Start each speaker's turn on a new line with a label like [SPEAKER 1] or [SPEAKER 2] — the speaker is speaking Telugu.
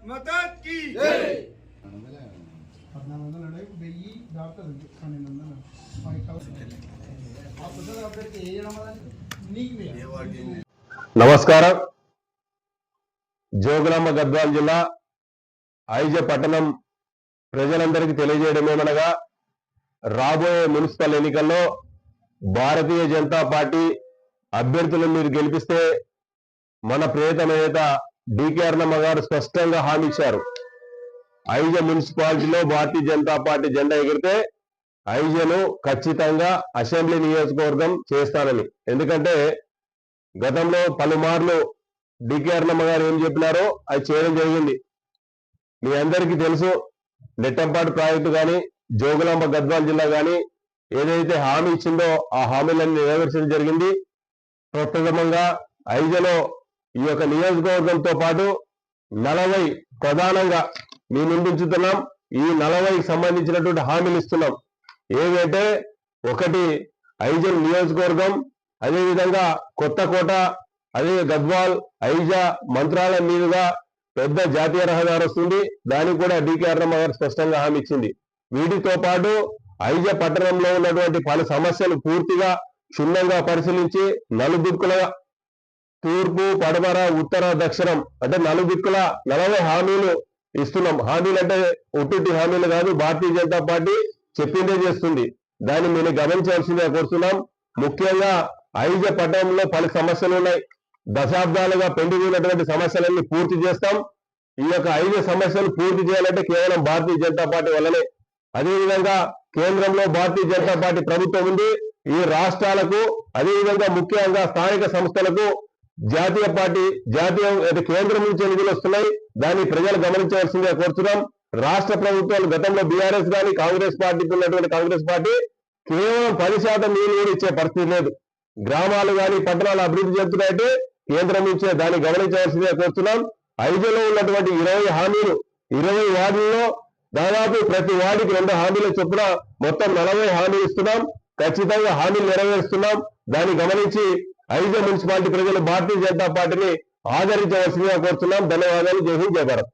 [SPEAKER 1] माता की जय।
[SPEAKER 2] 1400 దాటుతుంది 1200
[SPEAKER 3] నమస్కారం. జోగులాంబ గద్వాల జిల్లా ఐజ పట్టణం ప్రజలందరికీ తెలియజేయడమేమనగా రాబోయే మున్సిపల్ ఎన్నికల్లో భారతీయ జనతా పార్టీ అభ్యర్థులను మీరు గెలిపిస్తే మన ప్రియతమ నేత డికే అరుణమ్మ గారు స్పష్టంగా హామీ ఇచ్చారు. ఐజ మున్సిపాలిటీలో భారతీయ జనతా పార్టీ జెండా ఎగిరితే ఐజను ఖచ్చితంగా అసెంబ్లీ నియోజకవర్గం చేస్తానని. ఎందుకంటే గతంలో పలుమార్లు డికే అరుణమ్మ గారు ఏం చెప్పినారో అది చేయడం జరిగింది. మీ అందరికీ తెలుసు. నెట్టంపాడు ప్రాజెక్టు కానీ జోగులాంబ గద్వాల జిల్లా కానీ ఏదైతే హామీ ఇచ్చిందో ఆ హామీలన్నీ నెరవేర్చడం జరిగింది. ప్రప్రథమంగా ఐజలో ఈ యొక్క నియోజకవర్గంతో పాటు 40 ప్రధానంగా మీ ముందుంచుతున్నాం. ఈ 40కి సంబంధించినటువంటి హామీలు ఇస్తున్నాం. ఏవైతే ఒకటి ఐజల్ నియోజకవర్గం, అదేవిధంగా కొత్తకోట, అదే గద్వాల్, ఐజ, మంత్రాలయం మీదుగా పెద్ద జాతీయ రహదారి వస్తుంది. దానికి కూడా డికే అరుణమ్మ గారు స్పష్టంగా హామీ ఇచ్చింది. వీటితో పాటు ఐజ పట్టణంలో ఉన్నటువంటి పలు సమస్యలు పూర్తిగా క్షుణ్ణంగా పరిశీలించి నలుదిక్కుల తూర్పు, పడమర, ఉత్తర, దక్షిణం అంటే నలుదిక్కుల 40 హామీలు ఇస్తున్నాం. హామీలు అంటే ఒట్టి హామీలు కాదు, భారతీయ జనతా పార్టీ చెప్పిందే చేస్తుంది. దాన్ని మీరు గమనించాల్సిందిగా కోరుతున్నాం. ముఖ్యంగా ఐజ పట్టణంలో పలు సమస్యలు ఉన్నాయి. దశాబ్దాలుగా పెండింగ్ ఉన్నటువంటి సమస్యలన్నీ పూర్తి చేస్తాం. ఈ యొక్క 5 సమస్యలు పూర్తి చేయాలంటే కేవలం భారతీయ జనతా పార్టీ వల్లనే. అదేవిధంగా కేంద్రంలో భారతీయ జనతా పార్టీ ప్రభుత్వం ఉంది. ఈ రాష్ట్రాలకు, అదేవిధంగా ముఖ్యంగా స్థానిక సంస్థలకు జాతీయ కేంద్రం నుంచి నిధులు వస్తున్నాయి. దాన్ని ప్రజలు గమనించవలసిందిగా కోరుతున్నాం. రాష్ట్ర ప్రభుత్వాలు గతంలో బీఆర్ఎస్ కానీ కాంగ్రెస్ పార్టీకి ఉన్నటువంటి కాంగ్రెస్ పార్టీ కేవలం 10% నీళ్లు కూడా ఇచ్చే పరిస్థితి లేదు. గ్రామాలు కానీ పట్టణాలు అభివృద్ధి చెందుతున్నాయంటే కేంద్రం నుంచే. దాన్ని గమనించవలసిందిగా కోరుతున్నాం. ఐజలో ఉన్నటువంటి 20 హామీలు, 20 వార్డుల్లో దాదాపు ప్రతి వార్డుకి 2 హామీలు చొప్పున మొత్తం 40 హామీలు ఇస్తున్నాం. ఖచ్చితంగా హామీలు నెరవేరుస్తున్నాం. దాన్ని గమనించి ఐజ మున్సిపాలిటీ ప్రజలు భారతీయ జనతా పార్టీని ఆదరించవలసిందిగా కోరుతున్నాం. ధన్యవాదాలు. జై హింద్, జై భారత్.